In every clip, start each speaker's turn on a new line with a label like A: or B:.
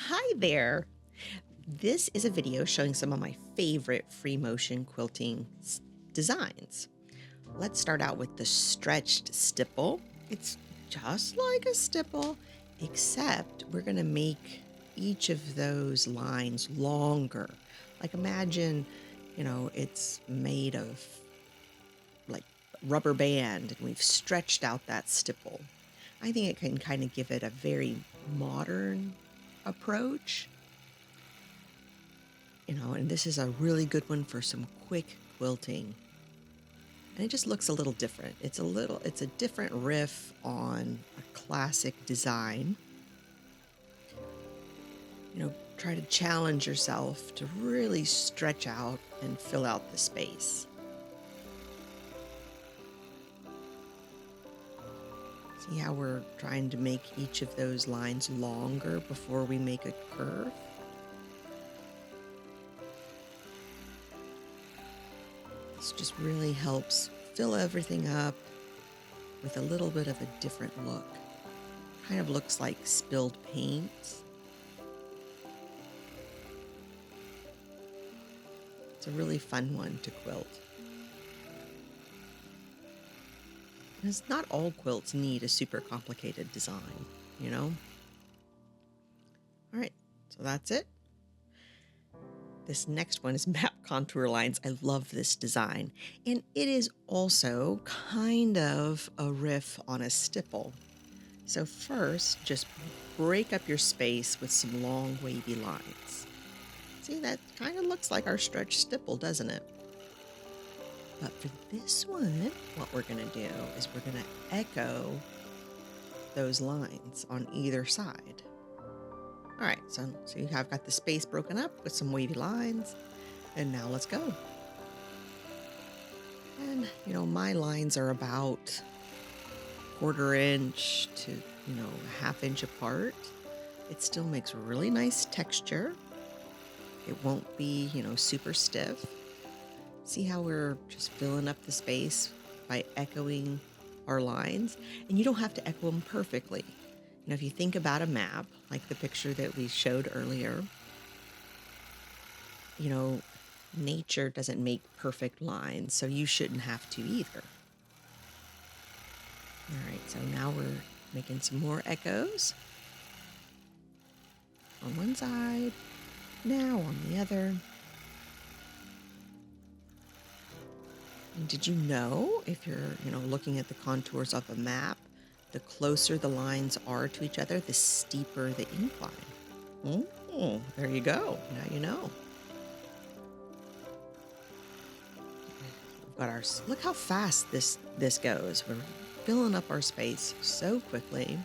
A: Hi there. This is a video showing some of my favorite free motion quilting designs. Let's start out with the stretched stipple. It's just like a stipple, except we're going to make each of those lines longer. Like imagine, it's made of like rubber band and we've stretched out that stipple. I think it can kind of give it a very modern approach. And this is a really good one for some quick quilting. And it just looks a little different. It's a different riff on a classic design. Try to challenge yourself to really stretch out and fill out the space. See how we're trying to make each of those lines longer before we make a curve? This just really helps fill everything up with a little bit of a different look. Kind of looks like spilled paint. It's a really fun one to quilt. Because not all quilts need a super complicated design, you know? All right, so that's it. This next one is map contour lines. I love this design. And it is also kind of a riff on a stipple. So first, just break up your space with some long wavy lines. See, that kind of looks like our stretched stipple, doesn't it? But for this one, what we're gonna do is we're gonna echo those lines on either side. All right, so you have got the space broken up with some wavy lines, and now let's go. And, my lines are about 1/4 inch to, a 1/2 inch apart. It still makes really nice texture. It won't be, super stiff. See how we're just filling up the space by echoing our lines? And you don't have to echo them perfectly. If you think about a map, like the picture that we showed earlier, nature doesn't make perfect lines, so you shouldn't have to either. All right, so now we're making some more echoes on one side, now on the other. And did you know, if you're, looking at the contours of a map, the closer the lines are to each other, the steeper the incline. There you go. Now you know. We've got our, look how fast this goes. We're filling up our space so quickly.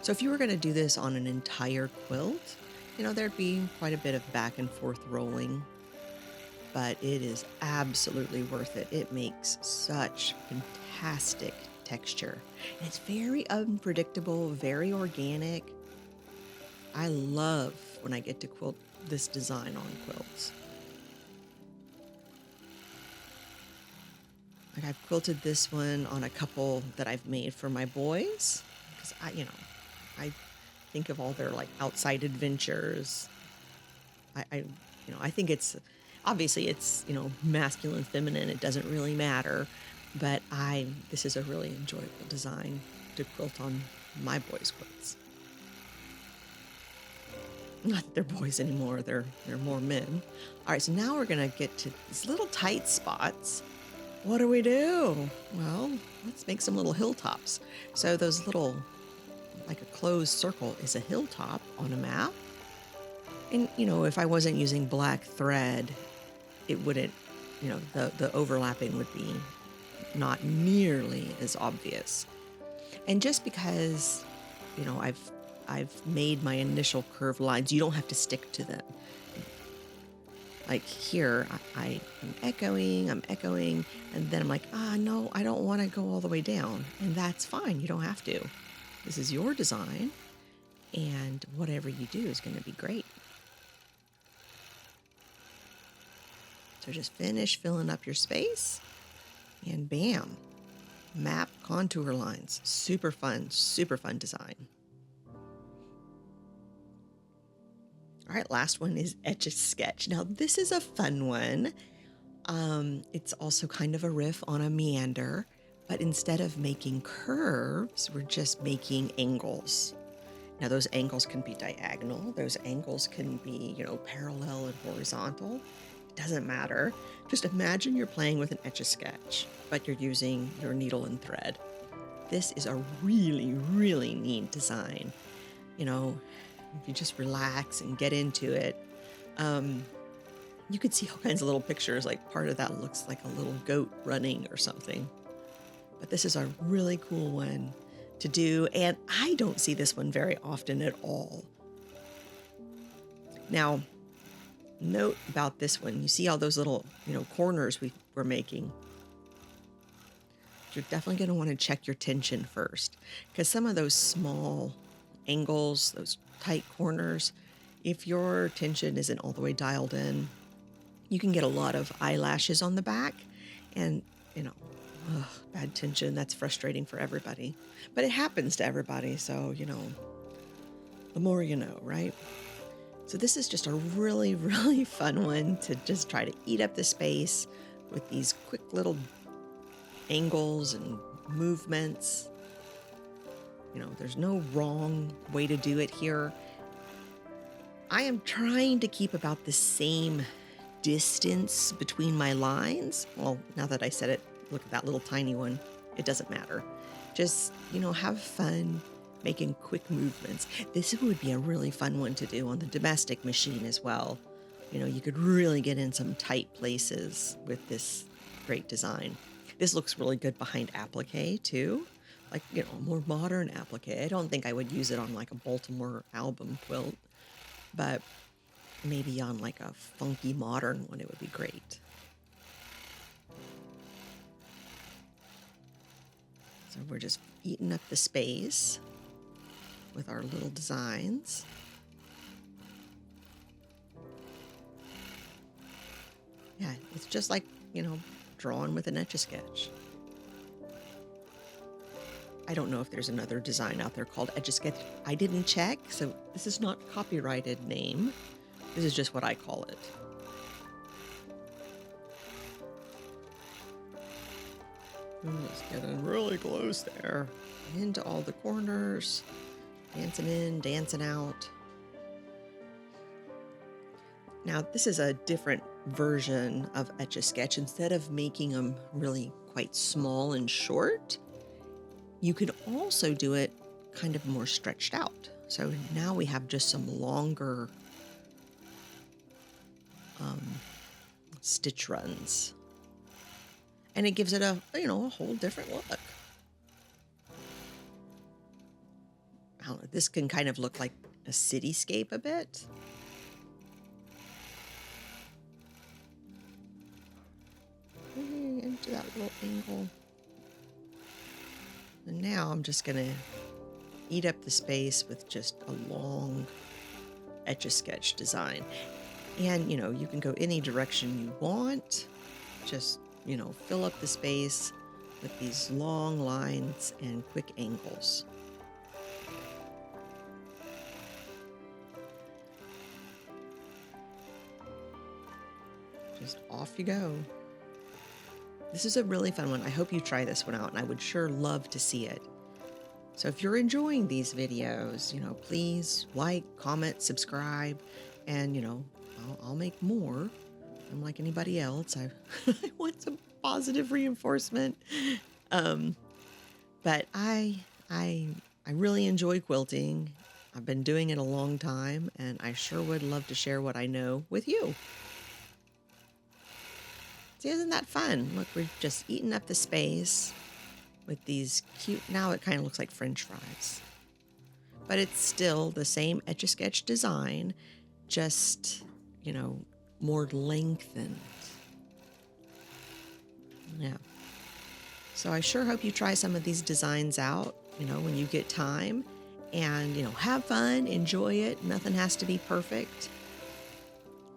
A: So if you were going to do this on an entire quilt, there'd be quite a bit of back and forth rolling, but it is absolutely worth it. It makes such fantastic texture. And it's very unpredictable, very organic. I love when I get to quilt this design on quilts. Like I've quilted this one on a couple that I've made for my boys because I think of all their like outside adventures. I think it's obviously it's, masculine, feminine. It doesn't really matter. But this is a really enjoyable design to quilt on my boys' quilts. Not that they're boys anymore, they're more men. All right, so now we're gonna get to these little tight spots. What do? Well, let's make some little hilltops. So those little, like a closed circle is a hilltop on a map. And, if I wasn't using black thread, it wouldn't, the overlapping would be not nearly as obvious. And just because, I've made my initial curved lines, you don't have to stick to them. Like here, I'm echoing, and then I'm like, no, I don't want to go all the way down. And that's fine. You don't have to. This is your design, and whatever you do is going to be great. So just finish filling up your space. And bam, map contour lines. Super fun design. All right, last one is Etch-a-Sketch. Now, this is a fun one. It's also kind of a riff on a meander, but instead of making curves, we're just making angles. Now, those angles can be diagonal. Those angles can be, parallel and horizontal. It doesn't matter. Just imagine you're playing with an Etch-a-Sketch, but you're using your needle and thread. This is a really, really neat design. If you just relax and get into it, you could see all kinds of little pictures. Like part of that looks like a little goat running or something. But this is a really cool one to do, and I don't see this one very often at all. Now, note about this one, you see all those little, corners we're making. You're definitely going to want to check your tension first, because some of those small angles, those tight corners, if your tension isn't all the way dialed in, you can get a lot of eyelashes on the back, and, bad tension, that's frustrating for everybody. But it happens to everybody, so, the more you know, right? So this is just a really, really fun one to just try to eat up the space with these quick little angles and movements. There's no wrong way to do it here. I am trying to keep about the same distance between my lines. Well, now that I said it, look at that little tiny one. It doesn't matter. Just, have fun making quick movements. This would be a really fun one to do on the domestic machine as well. You could really get in some tight places with this great design. This looks really good behind applique too. Like, more modern applique. I don't think I would use it on like a Baltimore album quilt, but maybe on like a funky modern one, it would be great. So we're just eating up the space with our little designs. Yeah, it's just like, drawing with an Etch-a-Sketch. I don't know if there's another design out there called Etch-a-Sketch. I didn't check, so this is not a copyrighted name. This is just what I call it. Just getting really close there. Into all the corners. Dancing in, dancing out. Now, this is a different version of Etch-a-Sketch. Instead of making them really quite small and short, you could also do it kind of more stretched out. So now we have just some longer stitch runs. And it gives it a whole different look. I don't know, this can kind of look like a cityscape a bit. Into that little angle. And now I'm just gonna eat up the space with just a long Etch-a-Sketch design. And, you can go any direction you want. Just, fill up the space with these long lines and quick angles. Just off you go. This is a really fun one. I hope you try this one out, and I would sure love to see it. So if you're enjoying these videos, please like, comment, subscribe, and, I'll make more. I'm like anybody else. I want some positive reinforcement. But I really enjoy quilting. I've been doing it a long time, and I sure would love to share what I know with you. See, isn't that fun? Look, we're just eating up the space with these cute, now it kind of looks like French fries. But it's still the same Etch-a-Sketch design, just, more lengthened. Yeah. So I sure hope you try some of these designs out, when you get time. And, have fun, enjoy it. Nothing has to be perfect.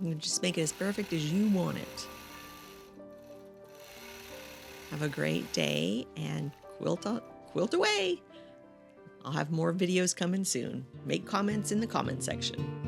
A: You just make it as perfect as you want it. Have a great day and quilt away. I'll have more videos coming soon. Make comments in the comment section.